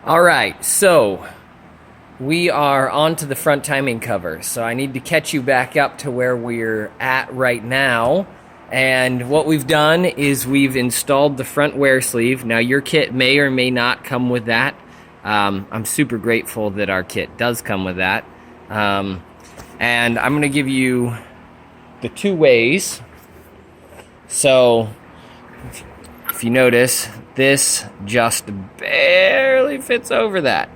All right, so we are on to the front timing cover. So I need to catch you back up to where we're at right now. And what we've done is we've installed the front wear sleeve. Now your kit may or may not come with that. I'm super grateful that our kit does come with that. And I'm going to give you the two ways. So if you notice, this just barely fits over that.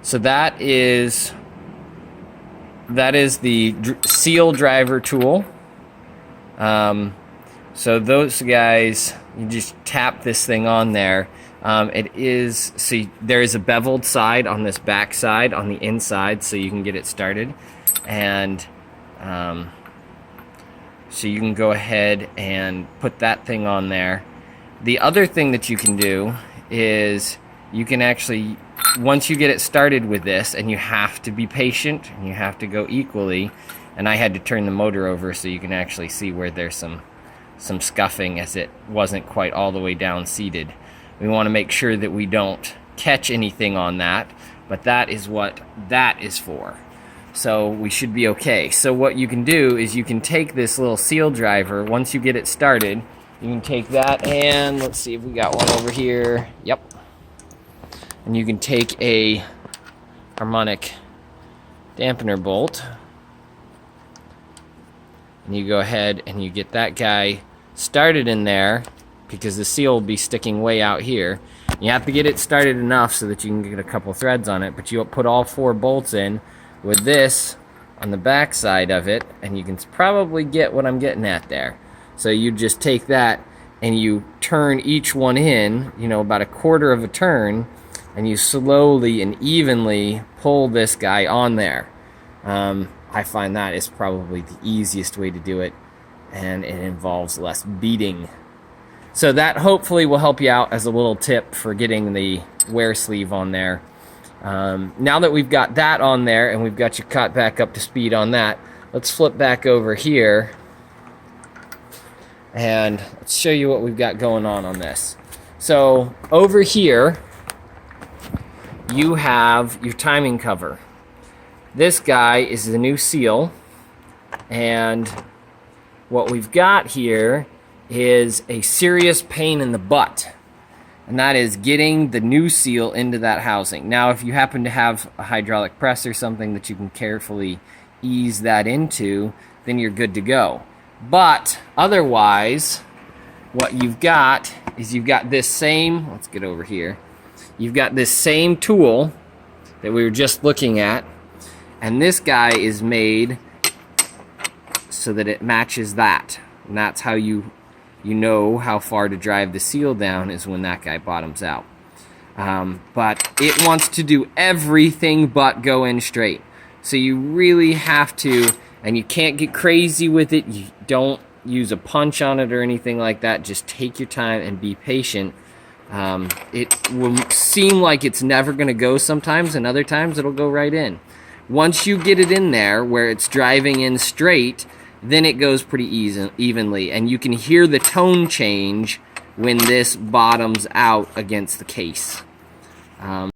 So that is the seal driver tool. So those guys, you just tap this thing on there. See, there is a beveled side on this back side on the inside, so you can get it started. And so you can go ahead and put that thing on there. The other thing that you can do is you can actually, once you get it started with this, and you have to be patient and you have to go equally, and I had to turn the motor over so you can actually see where there's some scuffing as it wasn't quite all the way down seated. We want to make sure that we don't catch anything on that, but that is what that is for. So we should be okay. So what you can do is you can take this little seal driver, once you get it started, you can take that and let's see if we got one over here. Yep. And you can take a harmonic dampener bolt and you go ahead and you get that guy started in there because the seal will be sticking way out here. You have to get it started enough so that you can get a couple threads on it, but you'll put all 4 bolts in with this on the back side of it, and you can probably get what I'm getting at there. So you just take that and you turn each one in, about a quarter of a turn, and you slowly and evenly pull this guy on there. I find that is probably the easiest way to do it, and it involves less beating. So that hopefully will help you out as a little tip for getting the wear sleeve on there. Now that we've got that on there and we've got you caught back up to speed on that, let's flip back over here and let's show you what we've got going on this. So over here you have your timing cover. This guy is the new seal, and what we've got here is a serious pain in the butt, and that is getting the new seal into that housing. Now, if you happen to have a hydraulic press or something that you can carefully ease that into, then you're good to go. But otherwise, what you've got is you've got this same, let's get over here, you've got this same tool that we were just looking at, and this guy is made so that it matches that, and that's how you know how far to drive the seal down is when that guy bottoms out. But it wants to do everything but go in straight. So you really have to, and you can't get crazy with it. You don't use a punch on it or anything like that. Just take your time and be patient. It will seem like it's never going to go sometimes, and other times it'll go right in. Once you get it in there where it's driving in straight, then it goes pretty evenly, and you can hear the tone change when this bottoms out against the case.